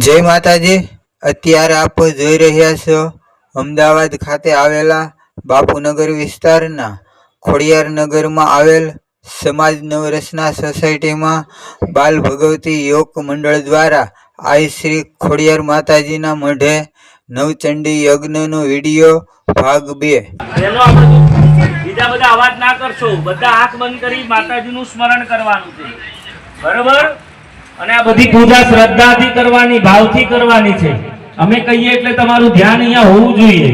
જય માતાજી। અત્યારે આપ જોઈ રહ્યા છો અમદાવાદ ખાતે આવેલા બાપુનગર વિસ્તારના ખોડિયાર નગરમાં આવેલ સમાજ નવરચના સોસાયટીમાં બાલ ભગવતી યોગ મંડળ દ્વારા આઈ શ્રી ખોડિયાર માતાજીના મઢે નવચંડી યજ્ઞનો વિડીયો ભાગ 2। બીજા બધા અવાજ ના કરશો, બધા આંખ બંધ કરી માતાજીનું સ્મરણ કરવાનું છે, બરાબર? અને આ બધી પૂજા શ્રદ્ધાથી કરવાની, ભાવથી કરવાની છે। અમે કહીએ એટલે તમારું ધ્યાન અહીંયા હોવું જોઈએ,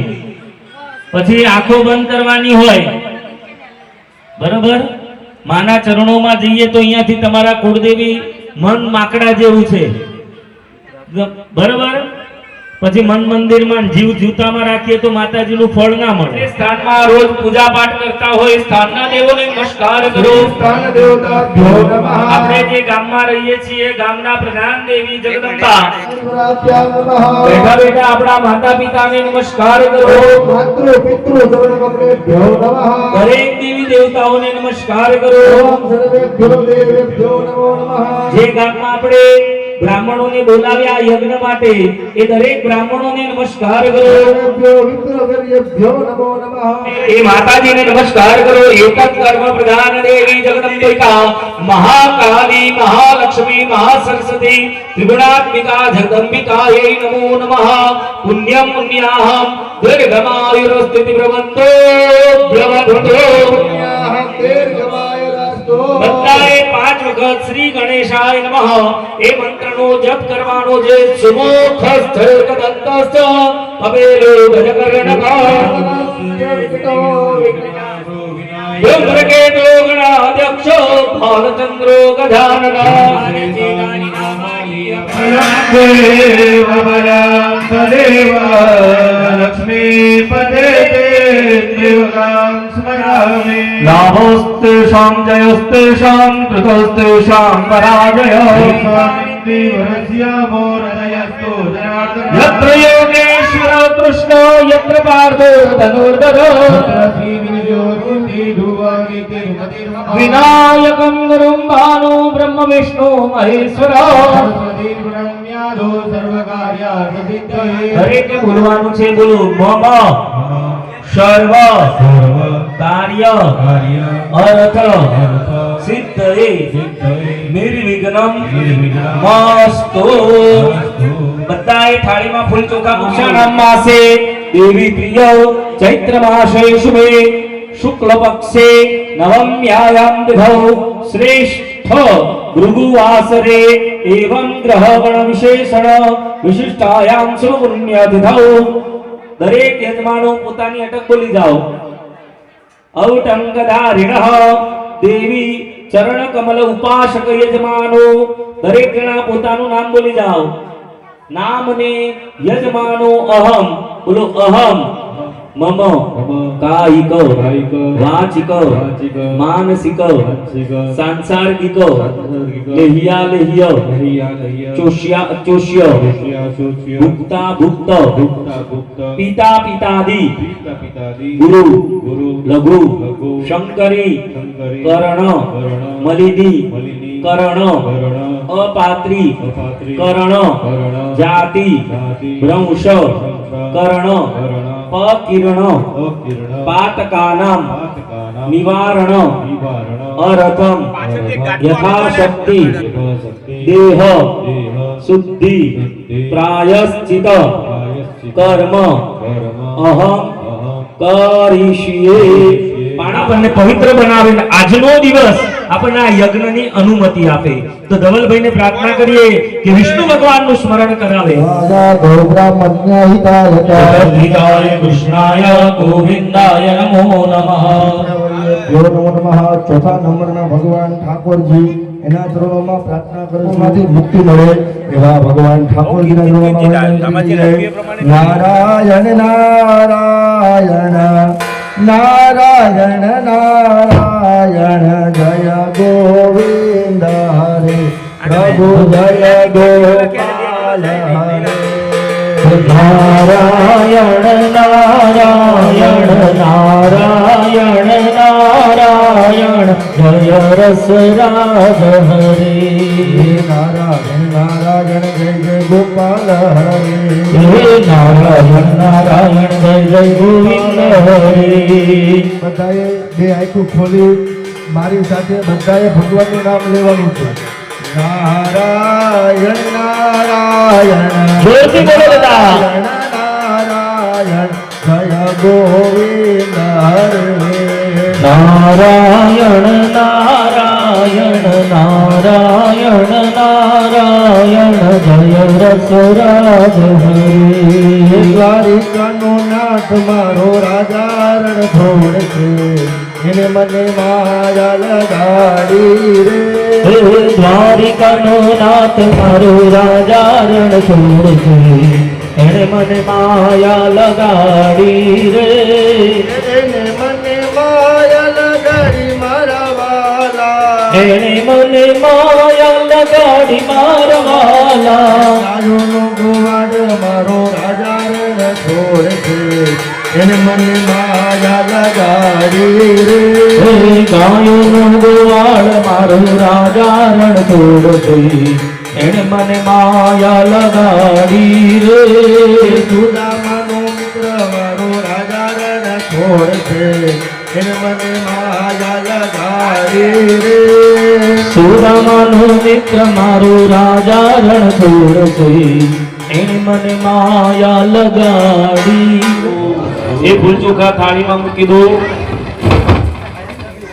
પછી આંખો બંધ કરવાની હોય, બરાબર? માના ચરણોમાં જઈએ તો અહીંયાથી તમારા કુળદેવી મન માકડા જેવું છે, બરાબર? પછી મન મંદિરમાં જીવ જૂતામાં રાખીએ તો માતાજીનું ફળ ના મળે। સ્થાનમાં રોજ પૂજા પાઠ કરતા હોય સ્થાનના દેવોને નમસ્કાર કરો। સ્થાન દેવતાભ્યો નમઃ। આપણે જે ગામમાં રહીએ છીએ ગામના પ્રધાન દેવી જગદંબા, બેઠા બેઠા આપણા માતા પિતાને નમસ્કાર કરો। માતૃ પિતૃ સર્વભ્યો નમઃ। દરેક દેવી દેવતાઓને નમસ્કાર કરો। સર્વેભ્યો દેવેભ્યો નમો નમઃ। જે ગામમાં આપણે બ્રાહ્મણોને બોલાવ્યા યજ્ઞ માટે એ દરેક બ્રાહ્મણોને નમસ્કાર કરો। એ માતાજીને નમસ્કાર કરો। એક કર્મ પ્રધાન દેવી જગદંબિકા મહાકાલી મહાલક્ષ્મી મહાસરસ્વતી ત્રિગુણાત્મિકા જગદંબિકાयै નમો નમઃ। પુણ્યમ પુણ્યાહમ દીર્ઘમાયુરસ્તુતિ પ્રવંતો ભ્યવંતો। બધાએ 5 વખત શ્રી ગણેશાય નમઃ એ મંત્રનો જપ કરવાનો છે। સુમુખ સ્થિરકદંતસ્ચ અબેલો ગજકર્ણકા બ્રહ્મકેતો ગણાધ્યક્ષો ભાલચંદ્રો ગજાનના। દેવ સદેવ લક્ષ્મી પદે દેવગામ સ્મરામિ। લાભોસ્તેષાં જયોસ્તેષાં કૃતોસ્તેષાં પરાજયો। यत्र योगेश्वर कृष्ण यत्र पार्थो धनुर्धरो। विनायकं गुरुं भानु ब्रह्म विष्णु महेश्वर। દરેકે બોલવાનું છે, બોલો મમ સર્વ કાર્ય અર્થ સિદ્ધયે નિર્વિઘ્નમ મસ્તુ। બધાએ થાળીમાં ફૂલ ચોખા ભૂષણ માસે દેવી પ્રિય ચૈત્ર માસે શુભે શુક્લ પક્ષે નવમ્યાયામ તિથૌ શ્રેષ્ઠ ભૃગુવાસરે એવં ગ્રહ ગણ વિશેષણ વિશિષ્ટાયામ શુભ પુણ્ય તિથૌ। દરેક યજમાનો પોતાની અટક બોલી જાઓ। ઔટંકધારિણઃ દેવી ચરણ કમલ ઉપાસક યજમાનો દરેક જણા પોતાનું નામ બોલી જાઓ। નામને યજમાનો અહમ બોલો અહમ મમ કાયિક વાચિક માનસિક સાંસારિક લેહ્યા લેહ્ય ચોષ્યા ચોષ્ય ભુક્તા ભુક્ત પિતા પિતાદિ ગુરુ લઘુ શંકરી કરણ મલિની કરણ અપાત્રી કરણ જાતિ ભ્રંશ કરણ પકિરણ પાતકાનામ નિવારણ અરથમ યથાશક્તિ દેહ શુદ્ધિ પ્રાયશ્ચિત કર્મ અહમ કરીષ્યે। આપણને પવિત્ર બનાવીને આજનો દિવસ આપણને આ યજ્ઞની અનુમતિ આપે। તો ધવલભાઈને પ્રાર્થના કરીએ કે વિષ્ણુ ભગવાનનું સ્મરણ કરાવે। હિતાય કૃષ્ણાય ગોવિંદાય નમો નમઃ। ચોથા નંબરના ભગવાન ઠાકોરજી એના ચરણોમાં પ્રાર્થના કરવાથી મુક્તિ મળે એવા ભગવાન ઠાકોરજીના ચરણોમાં નારાયણ નારાયણ નારાયણ નારાયણ જય ગોવિંદ હરે પ્રભુ જય ગોપાલ હરે। નારાયણ નારાયણ નારાયણ નારાયણ જય રસરાજ હરે નારાયણ નારાયણ જય જય ગોપાલ હરે હે નારાયણ નારાયણ જય જય ગોવિંદ હરે બધાએ બે આંખો ખોલી મારી સાથે બધાએ ભગવાનનું નામ લેવાનું છે નારાયણ નારાયણ જોરથી બોલો બધા નારાયણ જય ગોવિંદ હરે નારાયણ નારાયણ નારાયણ નારાયણ જય રસરાજ હરે દ્વારિકાનો નાથ મારો રાજા રણછોડ છે એને મને માયા લગાડી રે હે દ્વારિકાનો નાથ મારો રાજા રણછોડ છે એણે મને માયા લગાડી રે એને મને માયા લગાડી મારા વાલા એણે મને માયા લગાડી મારા વાલા ગાયોનો ગોવાડ મારો રાજા રણછોડ છે એને મને માયા લગાડી રે હે ગાયોનો ગોવાળ મારો રાજા રણછોડ છે એણે મને માયા લગાડી રે સુદામાનો મિત્ર મારો રાજા રણછોડ છે એને મને માયા લગાડી રે સુદામાનો મિત્ર મારો રાજા રણછોડ છે એણે મને માયા લગાડી એ ભૂલચૂકા થાળીમાં મૂકી દો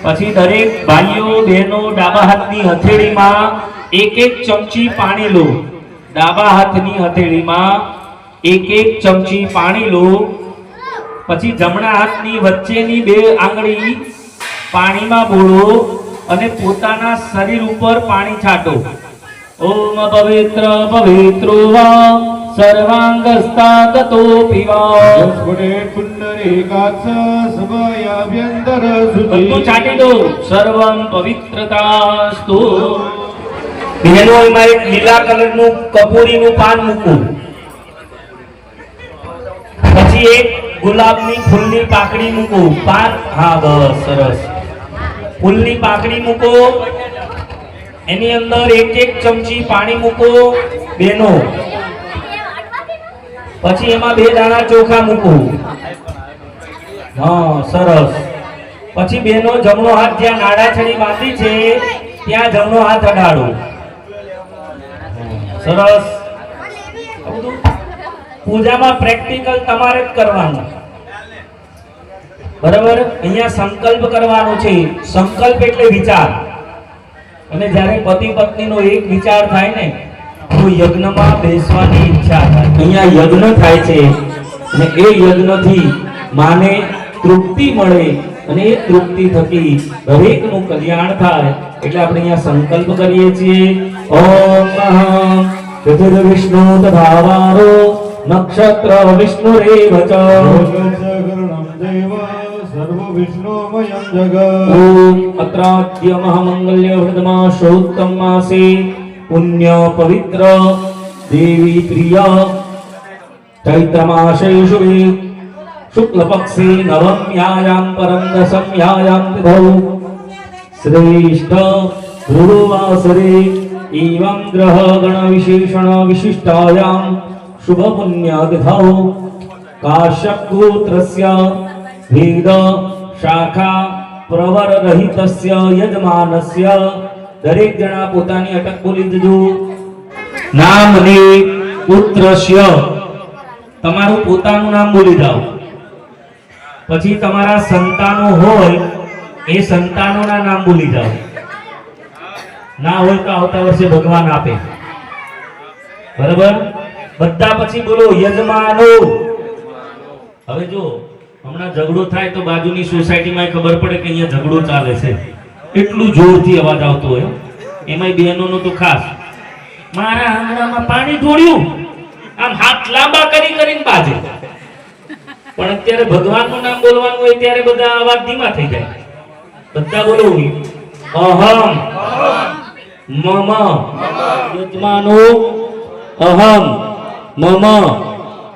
પછી દરેક ભાઈઓ બહેનો ડાબા હાથની હથેળીમાં એક એક ચમચી પાણી લો ડાબા હાથની હથેળીમાં એક એક ચમચી પાણી લો પછી જમણા હાથની વચ્ચેની બે આંગળી પાણીમાં બોળો અને પોતાના શરીર ઉપર પાણી છાંટો ઓમ પવિત્ર પવિત્રો વા સર્વાંગસ્તાગતો પીવા બધું છાંટી દો સર્વમ પવિત્રતાસ્તુ બહેનો એમાં એક લીલા કલરનું કપૂરીનું પાન મૂકવું પછી એક ગુલાબની ફૂલની પાકડી મૂકો પાન હા બસ સરસ ફૂલની પાકડી મૂકો એની અંદર એક એક ચમચી પાણી મૂકો બેનો પછી એમાં બે દાણા ચોખા મૂકો હા સરસ પછી બેનો જમણો હાથ જ્યાં નાડાછડી બાંધી છે ત્યાં જમણો હાથ અડાડો સરસ પૂજામાં પ્રેક્ટિકલ તમારે જ કરવાનું બરાબર અહીંયા સંકલ્પ કરવાનો છે સંકલ્પ એટલે વિચાર અને જ્યારે પતિ પત્નીનો એક વિચાર થાય ને તો યજ્ઞમાં બેસવાની ઈચ્છા થાય અહીંયા યજ્ઞ થાય છે અને એ યજ્ઞથી માને તૃપ્તિ મળે અને એ તૃપ્તિ થકી દરેકનું કલ્યાણ થાય એટલે આપણે અહીંયા સંકલ્પ કરીએ છીએ ઓમ અહં વિષ્ણુ તથાવારો નક્ષત્ર વિષ્ણુરેવ ચ ઓમ અત્રાદ્ય મહામંગલ્ય વૃદ્ધમાસોત્તમ માસે પુણ્ય પવિત્ર દેવી પ્રિય ચૈત્ર માસે શુભે શુક્લ પક્ષે નવમ્યાયામ પરમ દશમ્યાયામ તિથૌ શ્રેષ્ઠ ગુરુવાસરે एवं ग्रह गण विशेषण विशिष्टायां शुभ पुण्य तिथौ काश्यप गोत्रस्य भेद शाखा प्रवर रहितस्य यजमानस्य दरेक जना પોતાની અટક બોલી દેજો નામ ને પુત્રસ્ય તમારું પોતાનું નામ બોલી જાઓ પછી તમારા સંતાનો હોય એ સંતાનોના નામ બોલી જાઓ ના હોય તો આવતા વર્ષે ભગવાન આપે બરાબર બધા પછી બોલો યજમાનો હવે જો હમણાં ઝઘડો થાય તો બાજુની સોસાયટીમાં ખબર પડે કે અહીંયા ઝઘડો ચાલે છે એટલું જોરથી અવાજ આવતો હોય એમાંય બહેનોનો તો ખાસ મારા આંગણામાં પાણી ઢોળ્યું આમ હાથ લાંબા કરી કરીને બાજે પણ અત્યારે ભગવાનનું નામ બોલવાનું હોય ત્યારે બધા અવાજ ધીમા થઈ જાય બધા બોલો અહમ મમ યજમાનો અહમ મમ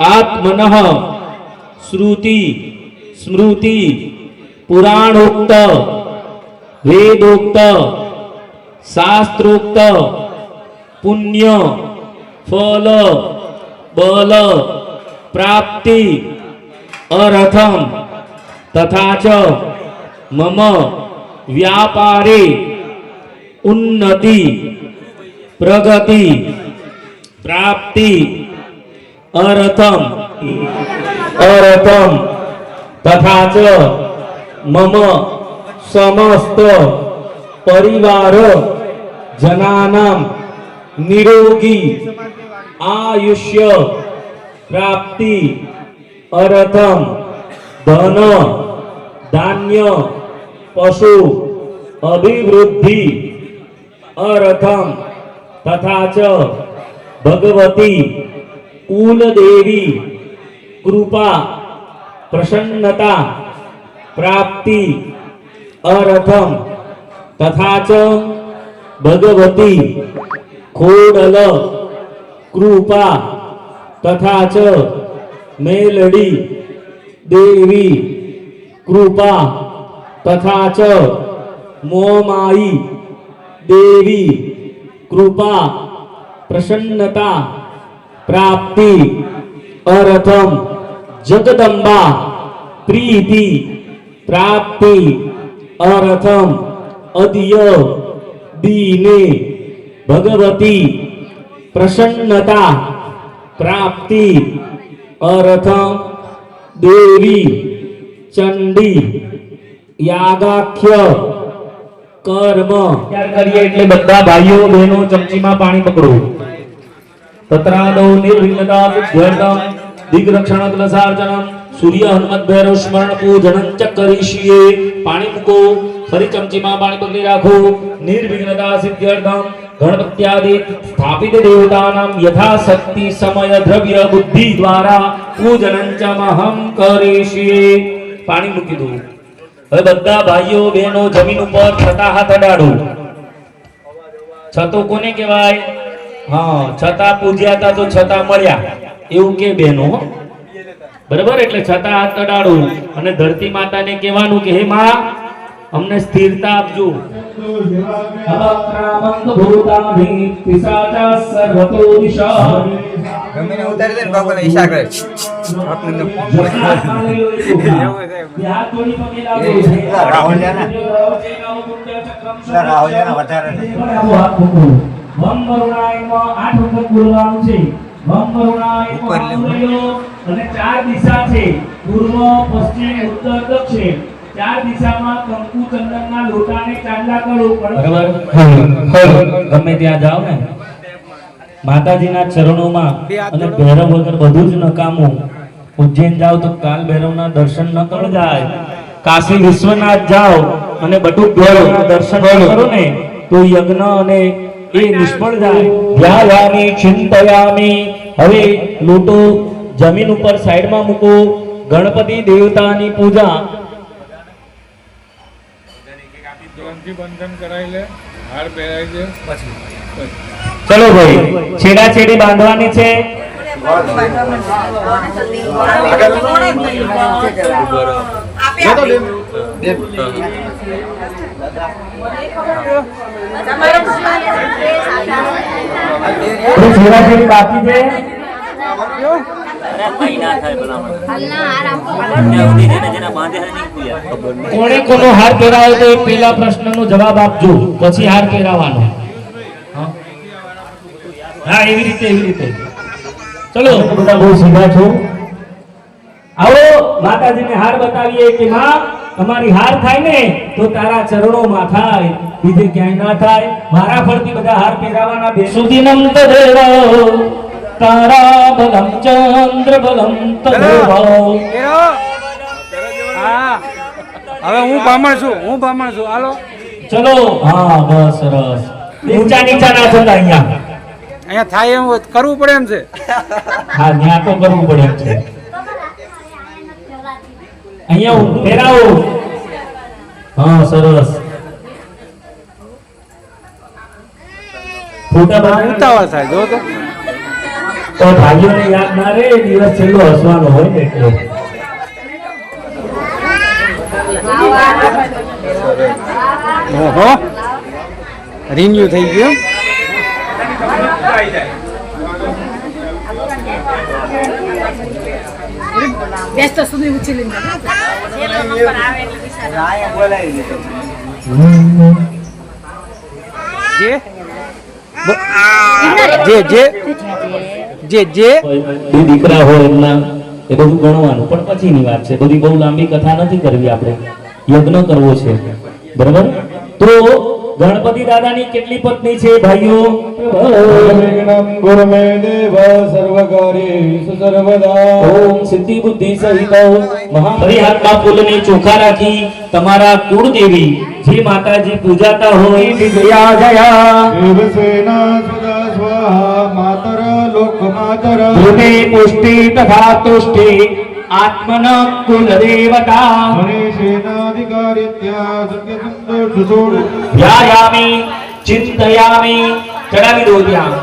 આત્મનઃ શ્રુતિ સ્મૃતિ પુરાણોક્ત વેદોક્ત શાસ્ત્રોક્ત પુણ્ય ફલ બલ પ્રાપ્તિ અર્થમ તથા ચ મમ વ્યાપારે ઉન્નતિ પ્રગતિ પ્રાપ્તિ અર્થમ તથા ચ મમ સમસ્ત પરિવાર જનાનામ નિરોગી આયુષ્ય પ્રાપ્તિ અર્થમ ધન ધાન્ય પશુ અભિવૃદ્ધિ અર્થમ તથા ચ ભગવતી કુલદેવી કૃપા પ્રસન્નતા પ્રાપ્તિ અર્થમ તથા ચ ભગવતી ખોડલ કૃપા તથા ચ મેલડી દેવી કૃપા તથા ચ મોમાઈ દેવી કૃપા પ્રસન્નતા પ્રાપ્તિ અર્થમ જગદંબા પ્રીતિ પ્રાપ્તિ અર્થમ અદ્ય દીને ભગવતી પ્રસન્નતા પ્રાપ્તિ અર્થમ દેવી ચંડી યાગાખ્ય કર્મ. ત્યાર કરીએ એટલે બધા ભાઈઓ બહેનો ચમચીમાં પાણી પકડો. તત્રાદો નિર્વિઘ્નતા સિદ્ધ્યર્થમ દિગ્રક્ષણ કલસાર્ચનમ સૂર્ય હનુમત ભૈરવ સ્મરણ પૂજનં ચ કરીશીએ. પાણી મૂકો, ફરી ચમચીમાં પાણી પકડી રાખો. નિર્વિઘ્નતા સિદ્ધ્યર્થમ ગણપત્યાદિ સ્થાપિત દેવતાનામ યથાશક્તિ સમય દ્રવ્ય બુદ્ધિ દ્વારા પૂજનં ચ મહં કરીશીએ. પાણી મૂકી દો. હવે બધા ભાઈઓ બહેનો જમીન ઉપર છતાં હાથ અડાડો. છતો કોને કહેવાય? હા, છતાં પૂજ્યા હતા તો છતાં મળ્યા એવું કે બહેનો, બરાબર? એટલે છતાં હાથ અડાડો અને ધરતી માતાને કહેવાનું કે હે માં, અમને સ્થિરતા આપજો. ગમીને ઉતારી દે ને બાપાને ઈશા કરે. વમ વરુણાયમાં 8 વખત બોલવાનું છે. વમ વરુણાયમાં અને 4 દિશા છે, પૂર્વ પશ્ચિમ ઉત્તર દક્ષિણ. 4 દિશામાં કંકુ ચંદનના લોટાને ચાંદા કરો. બરાબર? ગમે ત્યાં જાઓ ને માતાજીના ચરણોમાં અને ભૈરવ વગર બધું જ નકામું. ઉજ્જૈન જાઓ તો કાલ ભૈરવના દર્શન ન કરો જાય. કાશી વિશ્વનાથ જાઓ અને બટુક ભૈરવના દર્શન કરો ને તો યજ્ઞ અને એ નિષ્ફળ જાય. ધ્યાયામી ચિંતયામી. હવે લોટો જમીન ઉપર સાઈડમાં મૂકો. ગણપતિ દેવતાની પૂજા. બંધન કરાવી લે, હાર પહેરાવી દે પછી. ચલો ભાઈ, છેડા છેડી બાંધવાની છે. છેડા છેડી બાકી છે. કોણે કોનો હાર પહેરાયો તો એ પેલા પ્રશ્નનો જવાબ આપજો, પછી હાર પહેરાવાનો. હા, એવી રીતે. ચલો બધા બહુ સીધા છો. આવો માતાજીને હાર બતાવીએ કે માં, તમારી હાર થાય ને તો તારા ચરણોમાં થાય, બીજે ક્યાંય ના થાય. મારા ફળથી બધા હાર પહેરાવાના. બેસુદીનમ તદેવ તારા બલમ ચંદ્ર બલમ તદેવ. હવે હું બ્રાહ્મણ છું. હાલો, ચલો. હા, બસ સરસ. નીચા ના થતા અહીંયા થાય એમ કરવું પડે એમ છે. હા, ત્યાં તો કરવું પડે એમ છે. અહીંયા ફેરાવો. હા, સરસ. ફોટા ઉતાવળ થાય જો તો ભાઈઓને યાદ ના રહે. દિવસ છેલ્લો હસવાનો હોય ને એટલે. ઓહો, રિન્યુ થઈ ગયું વ્યસ્ત સુધી ઉછીલી જે બે દીકરા હોય એમના એ બધું ગણવાનું પણ પછીની વાત છે. બધી બહુ લાંબી કથા નથી કરવી, આપણે યજ્ઞ કરવો છે. બરાબર? તો ગણપતિ દાદાની કેટલી પત્ની છે ભાઈઓ? ગુરુમે દેવ સર્વકાર્યેષુ સર્વદા ઓમ સિદ્ધિ બુદ્ધિ સહિત ફરી હાથમાં ફૂલની ચોખા રાખી તમારા કુળદેવી જે માતાજી પૂજાતા હોય વિજયા જયા દેવસેના સદા સ્વાહા માતર લોક માતર ભૂતે પુષ્ટિ તથા તુષ્ટિ આત્મન કુલદેવતા મનીષેનાધિકારિત્યા સત્યસંતો સુસોડ ધ્યાયામિ ચિંતયામિ. ચડાવી દો ત્યાં.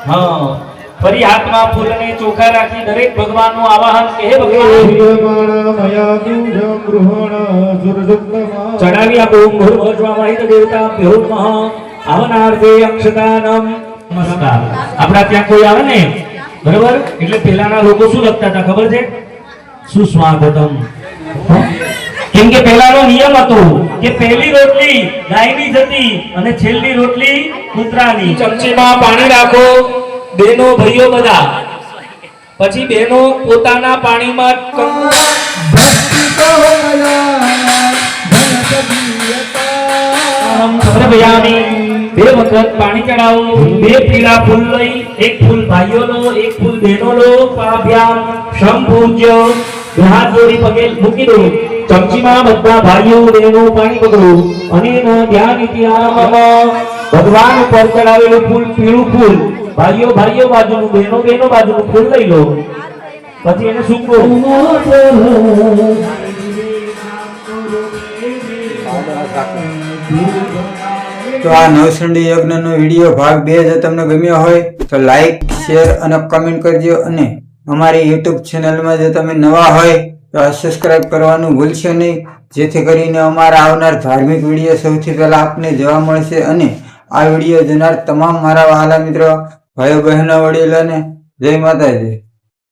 હા, ફરી હાથમાં ફૂલને ચોખા રાખી દરેક ભગવાનનું આવાહન કે હે ભગવાન ચડાવી આપો. ઓમ ભૂર્ભુવસ્વાહિત દેવતાભ્યો નમઃ. આવનાર્થે અક્ષતાનમ. નમસ્કાર. આપણા ત્યાં કોઈ આવે ને, બરાબર, એટલે પેલાના લોકો શું લખતા હતા ખબર છે? સુસ્વાગતમ. કેમ કે પહેલાનો નિયમ હતો કે પહેલી રોટલી ગાયની જતી અને છેલ્લી રોટલી કૂતરાની. ચમચીમાં પાણી રાખો બેનો ભાઈઓ બધા, પછી બેનો પોતાના પાણીમાં કંકુ સમર્પયામિ. બે વખત પાણી ચડાવો. બે પીળા ફૂલ લઈ, એક ફૂલ ભાઈઓ લો, એક ફૂલ બહેનો લો. પાભ્યામ સંપૂજ્ય. હાથ જોડી પગે મૂકી દો. ચમચીમાં બધા ભાઈઓ બહેનો પાણી પકડો અને ધ્યાન ઇતિહાસમાં ભગવાન ઉપર ચડાવેલું ફૂલ પીળું ફૂલ ભાઈઓ ભાઈઓ બાજુનું, બહેનો બહેનો બાજુનું ફૂલ લઈ લો. પછી એને સૂકવો. તો આ નવસંડી યજ્ઞનો વિડીયો ભાગ 2 જો તમને ગમ્યો હોય તો લાઈક, શેર અને કમેન્ટ કરજો. અને અમારી YouTube ચેનલમાં જો તમે નવા હોય તો સબસ્ક્રાઇબ કરવાનું ભૂલશો નહીં, જેથી કરીને અમારા આવનાર ધાર્મિક વિડીયો સૌથી પહેલા આપને જોવા મળશે. અને આ વિડીયો જોનાર તમામ મારા વહાલા મિત્રો, ભાઈઓ બહેનો, વડીલોને જય માતાજી.